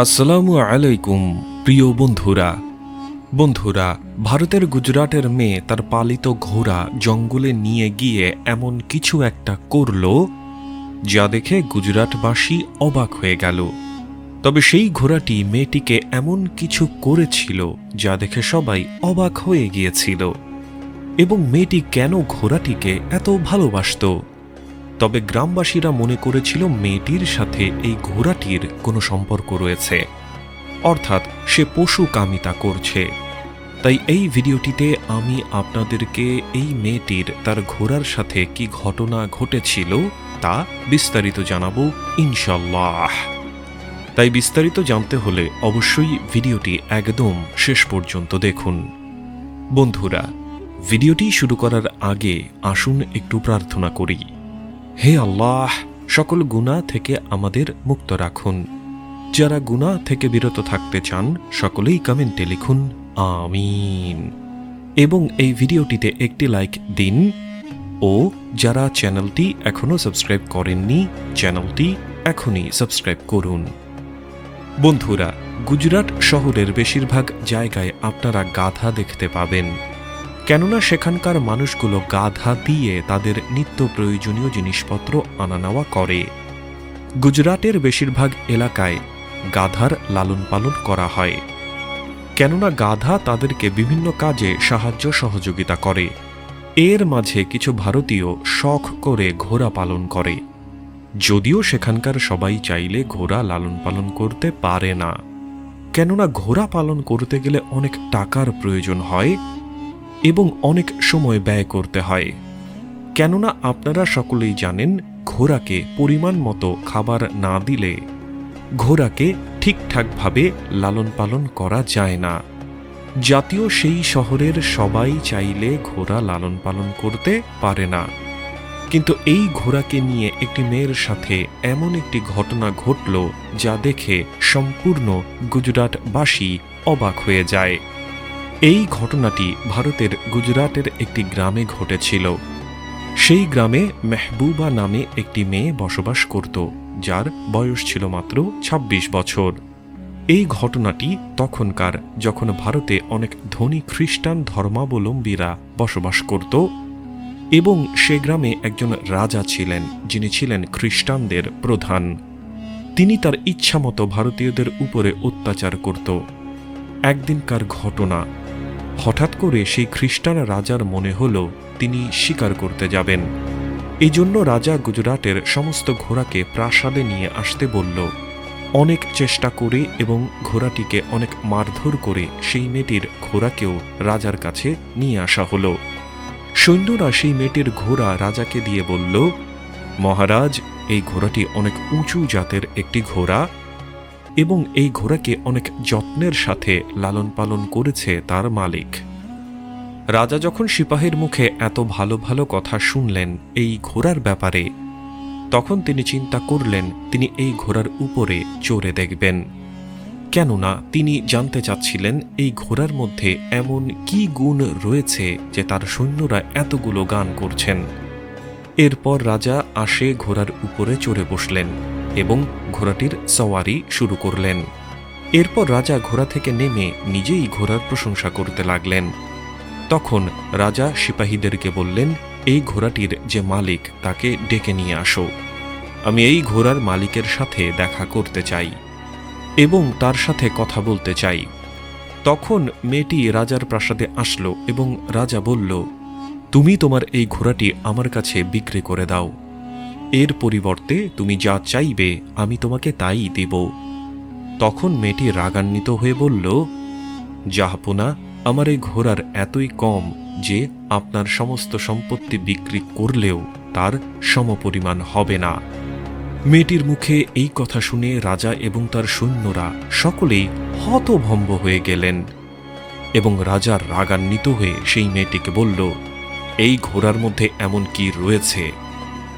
আসসালামু আলাইকুম প্রিয় বন্ধুরা ভারতের গুজরাটের মেয়ে তার পালিত ঘোড়া জঙ্গলে নিয়ে গিয়ে এমন কিছু একটা করল যা দেখে গুজরাটবাসী অবাক হয়ে গেল। তবে সেই ঘোড়াটি মেয়েটিকে এমন কিছু করেছিল যা দেখে সবাই অবাক হয়ে গিয়েছিল। এবং মেয়েটি কেন ঘোড়াটিকে এত ভালোবাসত? তবে গ্রামবাসীরা মনে করেছিল মেয়েটির সাথে এই ঘোড়াটির কোনো সম্পর্ক রয়েছে, অর্থাৎ সে পশু কামিতা করছে। তাই এই ভিডিওটিতে আমি আপনাদেরকে এই মেয়েটির তার ঘোড়ার সাথে কি ঘটনা ঘটেছিল তা বিস্তারিত জানাবো ইনশাল্লাহ। তাই বিস্তারিত জানতে হলে অবশ্যই ভিডিওটি একদম শেষ পর্যন্ত দেখুন। বন্ধুরা, ভিডিওটি শুরু করার আগে আসুন একটু প্রার্থনা করি। হে আল্লাহ, সকল গুনাহ থেকে আমাদের মুক্ত রাখুন। যারা গুনাহ থেকে বিরত থাকতে চান সকলেই কমেন্টে লিখুন আমিন, এবং এই ভিডিওটিতে একটি লাইক দিন। ও যারা চ্যানেলটি এখনো সাবস্ক্রাইব করেননি, চ্যানেলটি এখনই সাবস্ক্রাইব করুন। বন্ধুরা, গুজরাট শহরের বেশিরভাগ জায়গায় আপনারা গাধা দেখতে পাবেন, কেননা সেখানকার মানুষগুলো গাধা দিয়ে তাদের নিত্য প্রয়োজনীয় জিনিসপত্র আনা নেওয়া করে। গুজরাটের বেশিরভাগ এলাকায় গাধার লালন পালন করা হয়, কেননা গাধা তাদেরকে বিভিন্ন কাজে সাহায্য সহযোগিতা করে। এর মাঝে কিছু ভারতীয় শখ করে ঘোড়া পালন করে, যদিও সেখানকার সবাই চাইলে ঘোড়া লালন পালন করতে পারে না, কেননা ঘোড়া পালন করতে গেলে অনেক টাকার প্রয়োজন হয় এবং অনেক সময় ব্যয় করতে হয়। কেননা আপনারা সকলেই জানেন, ঘোড়াকে পরিমাণ মতো খাবার না দিলে ঘোড়াকে ঠিকঠাকভাবে লালন পালন করা যায় না। জাতীয় সেই শহরের সবাই চাইলে ঘোড়া লালন পালন করতে পারে না, কিন্তু এই ঘোড়াকে নিয়ে একটি মেয়ের সাথে এমন একটি ঘটনা ঘটল যা দেখে সম্পূর্ণ গুজরাটবাসী অবাক হয়ে যায়। এই ঘটনাটি ভারতের গুজরাটের একটি গ্রামে ঘটেছিল। সেই গ্রামে মেহবুবা নামে একটি মেয়ে বসবাস করত, যার বয়স ছিল মাত্র ২৬ বছর। এই ঘটনাটি তখনকার, যখন ভারতে অনেক ধনী খ্রিস্টান ধর্মাবলম্বীরা বসবাস করত এবং সে গ্রামে একজন রাজা ছিলেন, যিনি ছিলেন খ্রিস্টানদের প্রধান। তিনি তার ইচ্ছামতো ভারতীয়দের উপরে অত্যাচার করত। একদিনকার ঘটনা, হঠাৎ করে সেই খ্রিস্টান রাজার মনে হল তিনি শিকার করতে যাবেন। এই জন্য রাজা গুজরাটের সমস্ত ঘোড়াকে প্রাসাদে নিয়ে আসতে বলল। অনেক চেষ্টা করে এবং ঘোড়াটিকে অনেক মারধর করে সেই মেয়েটির ঘোড়াকেও রাজার কাছে নিয়ে আসা হলো। সৈন্যরা সেই মেয়েটির ঘোড়া রাজাকে দিয়ে বলল, মহারাজ, এই ঘোড়াটি অনেক উঁচু জাতের একটি ঘোড়া এবং এই ঘোড়াকে অনেক যত্নের সাথে লালন পালন করেছে তার মালিক। রাজা যখন সিপাহীর মুখে এত ভালো ভালো কথা শুনলেন এই ঘোড়ার ব্যাপারে, তখন তিনি চিন্তা করলেন তিনি এই ঘোড়ার উপরে চড়ে দেখবেন, কেননা তিনি জানতে চাচ্ছিলেন এই ঘোড়ার মধ্যে এমন কি গুণ রয়েছে যে তার সৈন্যরা এতগুলো গান করছেন। এরপর রাজা আসে ঘোড়ার উপরে চড়ে বসলেন এবং ঘোড়াটির সওয়ারি শুরু করলেন। এরপর রাজা ঘোড়া থেকে নেমে নিজেই ঘোড়ার প্রশংসা করতে লাগলেন। তখন রাজা সিপাহীদেরকে বললেন, এই ঘোড়াটির যে মালিক তাকে ডেকে নিয়ে আসো, আমি এই ঘোড়ার মালিকের সাথে দেখা করতে চাই এবং তার সাথে কথা বলতে চাই। তখন মেয়েটি রাজার প্রাসাদে আসলো এবং রাজা বলল, তুমি তোমার এই ঘোড়াটি আমার কাছে বিক্রি করে দাও, এর পরিবর্তে তুমি যা চাইবে আমি তোমাকে তাই দেব। তখন মেয়েটি রাগান্বিত হয়ে বলল, জাহাপনা, আমার এই ঘোড়ার এতই কম যে আপনার সমস্ত সম্পত্তি বিক্রি করলেও তার সমপরিমাণ হবে না। মেয়েটির মুখে এই কথা শুনে রাজা এবং তার সৈন্যরা সকলেই হতভম্ব হয়ে গেলেন এবং রাজা রাগান্বিত হয়ে সেই মেয়েটিকে বলল, এই ঘোড়ার মধ্যে এমন কি রয়েছে,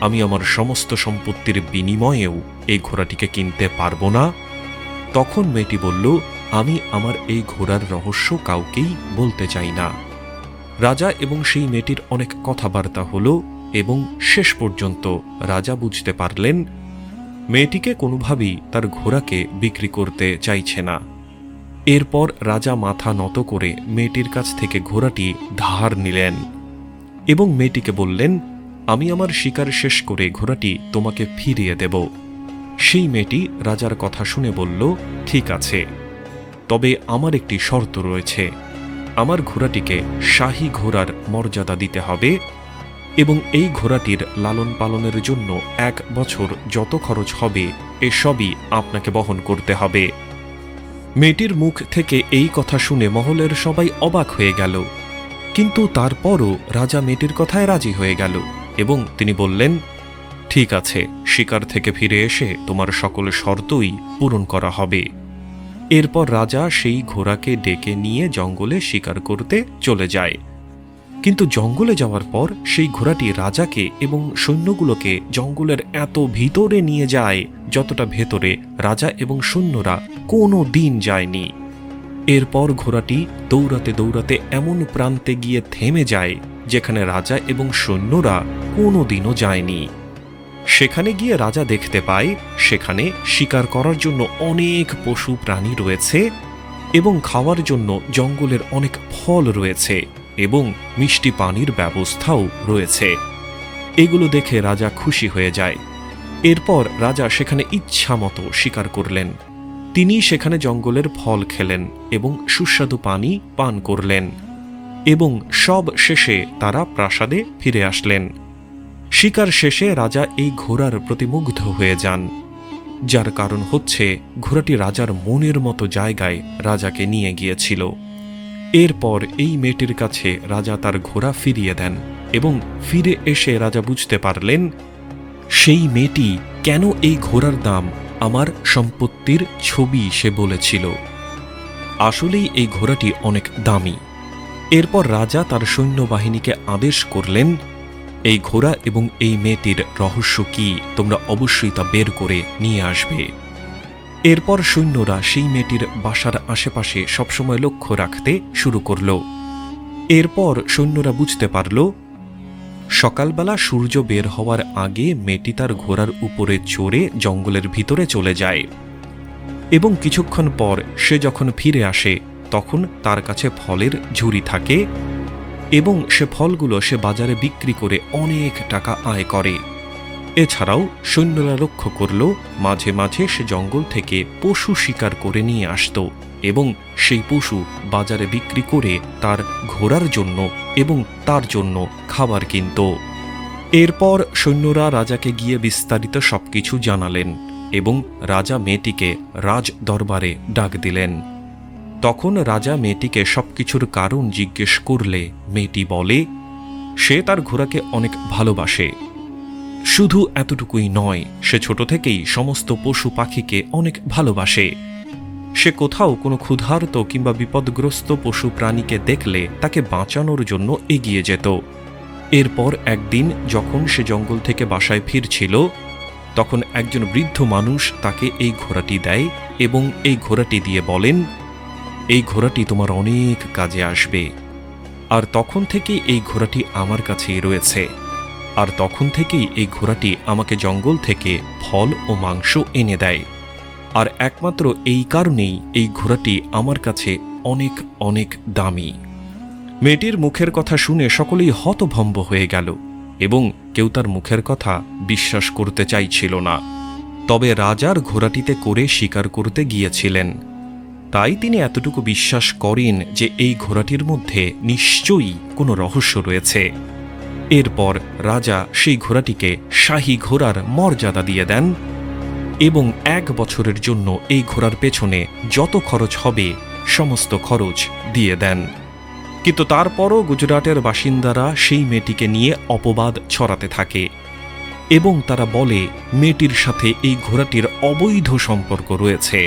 আমি আমার সমস্ত সম্পত্তির বিনিময়েও এই ঘোড়াটিকে কিনতে পারবো না। তখন মেয়েটি বলল, আমি আমার এই ঘোড়ার রহস্য কাউকেই বলতে চাই না। রাজা এবং সেই মেয়েটির অনেক কথাবার্তা হলো এবং শেষ পর্যন্ত রাজা বুঝতে পারলেন মেয়েটিকে কোনোভাবেই তার ঘোড়াকে বিক্রি করতে চাইছে না। এরপর রাজা মাথা নত করে মেয়েটির কাছ থেকে ঘোড়াটি ধার নিলেন এবং মেয়েটিকে বললেন, আমি আমার শিকার শেষ করে ঘোড়াটি তোমাকে ফিরিয়ে দেব। সেই মেয়েটি রাজার কথা শুনে বলল, ঠিক আছে, তবে আমার একটি শর্ত রয়েছে। আমার ঘোড়াটিকে শাহী ঘোড়ার মর্যাদা দিতে হবে এবং এই ঘোড়াটির লালন পালনের জন্য 1 বছর যত খরচ হবে এসবই আপনাকে বহন করতে হবে। মেয়েটির মুখ থেকে এই কথা শুনে মহলের সবাই অবাক হয়ে গেল, কিন্তু তারপরও রাজা মেয়েটির কথায় রাজি হয়ে গেল এবং তিনি বললেন, ঠিক আছে, শিকার থেকে ফিরে এসে তোমার সকল শর্তই পূরণ করা হবে। এরপর রাজা সেই ঘোড়াকে ডেকে নিয়ে জঙ্গলে শিকার করতে চলে যায়। কিন্তু জঙ্গলে যাওয়ার পর সেই ঘোড়াটি রাজাকে এবং সৈন্যগুলোকে জঙ্গলের এত ভিতরে নিয়ে যায় যতটা ভেতরে রাজা এবং সৈন্যরা কোনো দিন যায়নি। এরপর ঘোড়াটি দৌড়াতে দৌড়াতে এমন প্রান্তে গিয়ে থেমে যায় যেখানে রাজা এবং সৈন্যরা কোনো দিনও যায়নি। সেখানে গিয়ে রাজা দেখতে পায় সেখানে শিকার করার জন্য অনেক পশু প্রাণী রয়েছে এবং খাওয়ার জন্য জঙ্গলের অনেক ফল রয়েছে এবং মিষ্টি পানির ব্যবস্থাও রয়েছে। এগুলো দেখে রাজা খুশি হয়ে যায়। এরপর রাজা সেখানে ইচ্ছামতো শিকার করলেন। তিনি সেখানে জঙ্গলের ফল খেলেন এবং সুস্বাদু পানি পান করলেন এবং সব শেষে তারা প্রাসাদে ফিরে আসলেন। শিকার শেষে রাজা এই ঘোড়ার প্রতি মুগ্ধ হয়ে যান, যার কারণ হচ্ছে ঘোড়াটি রাজার মনের মতো জায়গায় রাজাকে নিয়ে গিয়েছিল। এরপর এই মেয়েটির কাছে রাজা তার ঘোড়া ফিরিয়ে দেন এবং ফিরে এসে রাজা বুঝতে পারলেন সেই মেয়েটি কেন এই ঘোড়ার দাম আমার সম্পত্তির ছবি সে বলেছিল। আসলেই এই ঘোড়াটি অনেক দামি। এরপর রাজা তার সৈন্যবাহিনীকে আদেশ করলেন, এই ঘোড়া এবং এই মেয়েটির রহস্য কি তোমরা অবশ্যই তা বের করে নিয়ে আসবে। এরপর সৈন্যরা সেই মেয়েটির বাসার আশেপাশে সবসময় লক্ষ্য রাখতে শুরু করল। এরপর সৈন্যরা বুঝতে পারল সকালবেলা সূর্য বের হওয়ার আগে মেয়েটি তার ঘোড়ার উপরে চড়ে জঙ্গলের ভিতরে চলে যায় এবং কিছুক্ষণ পর সে যখন ফিরে আসে তখন তার কাছে ফলের ঝুড়ি থাকে এবং সে ফলগুলো সে বাজারে বিক্রি করে অনেক টাকা আয় করে। এছাড়াও সৈন্যরা লক্ষ্য করল মাঝে মাঝে সে জঙ্গল থেকে পশু শিকার করে নিয়ে আসত এবং সেই পশু বাজারে বিক্রি করে তার ঘোড়ার জন্য এবং তার জন্য খাবার কিনত। এরপর সৈন্যরা রাজাকে গিয়ে বিস্তারিত সবকিছু জানালেন এবং রাজা মেয়েটিকে রাজ দরবারে ডাক দিলেন। তখন রাজা মেয়েটিকে সবকিছুর কারণ জিজ্ঞেস করলে মেয়েটি বলে সে তার ঘোড়াকে অনেক ভালোবাসে। শুধু এতটুকুই নয়, সে ছোট থেকেই সমস্ত পশু পাখিকে অনেক ভালোবাসে। সে কোথাও কোনো ক্ষুধার্ত কিংবা বিপদগ্রস্ত পশু প্রাণীকে দেখলে তাকে বাঁচানোর জন্য এগিয়ে যেত। এরপর একদিন যখন সে জঙ্গল থেকে বাসায় ফিরছিল তখন একজন বৃদ্ধ মানুষ তাকে এই ঘোড়াটি দেয় এবং এই ঘোড়াটি দিয়ে বলেন, এই ঘোড়াটি তোমার অনেক কাজে আসবে। আর তখন থেকেই এই ঘোড়াটি আমার কাছেই রয়েছে। আর তখন থেকেই এই ঘোড়াটি আমাকে জঙ্গল থেকে ফল ও মাংস এনে দেয়। আর একমাত্র এই কারণেই এই ঘোড়াটি আমার কাছে অনেক অনেক দামি। মেয়েটির মুখের কথা শুনে সকলেই হতভম্ব হয়ে গেল এবং কেউ তার মুখের কথা বিশ্বাস করতে চাইছিল না। তবে রাজার ঘোড়াটিতে করে শিকার করতে গিয়েছিলেন, তাই তিনি এতটুকু বিশ্বাস করেন যে এই ঘোড়াটির মধ্যে নিশ্চয়ই কোনো রহস্য রয়েছে। এরপর রাজা সেই ঘোড়াটিকে শাহী ঘোড়ার মর্যাদা দিয়ে দেন এবং 1 বছরের জন্য এই ঘোড়ার পেছনে যত খরচ হবে সমস্ত খরচ দিয়ে দেন। কিন্তু তারপরও গুজরাটের বাসিন্দারা সেই মেয়েটিকে নিয়ে অপবাদ ছড়াতে থাকে এবং তারা বলে মেয়েটির সাথে এই ঘোড়াটির অবৈধ সম্পর্ক রয়েছে,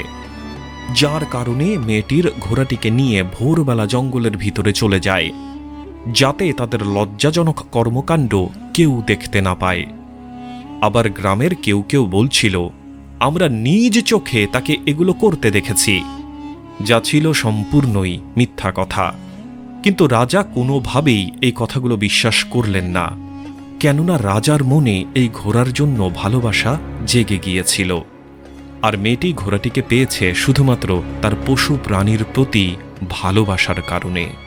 যার কারণে মেয়েটির ঘোড়াটিকে নিয়ে ভোরবেলা জঙ্গলের ভিতরে চলে যায় যাতে তাদের লজ্জাজনক কর্মকাণ্ড কেউ দেখতে না পায়। আবার গ্রামের কেউ কেউ বলছিল, আমরা নিজ চোখে তাকে এগুলো করতে দেখেছি, যা ছিল সম্পূর্ণই মিথ্যা কথা। কিন্তু রাজা কোনোভাবেই এই কথাগুলো বিশ্বাস করলেন না। কেননা রাজার মনে এই ঘোড়ার জন্য ভালোবাসা জেগে গিয়েছিল। আর মেয়েটি ঘোড়াটিকে পেয়েছে শুধুমাত্র তার পশু প্রাণীর প্রতি ভালোবাসার কারণে।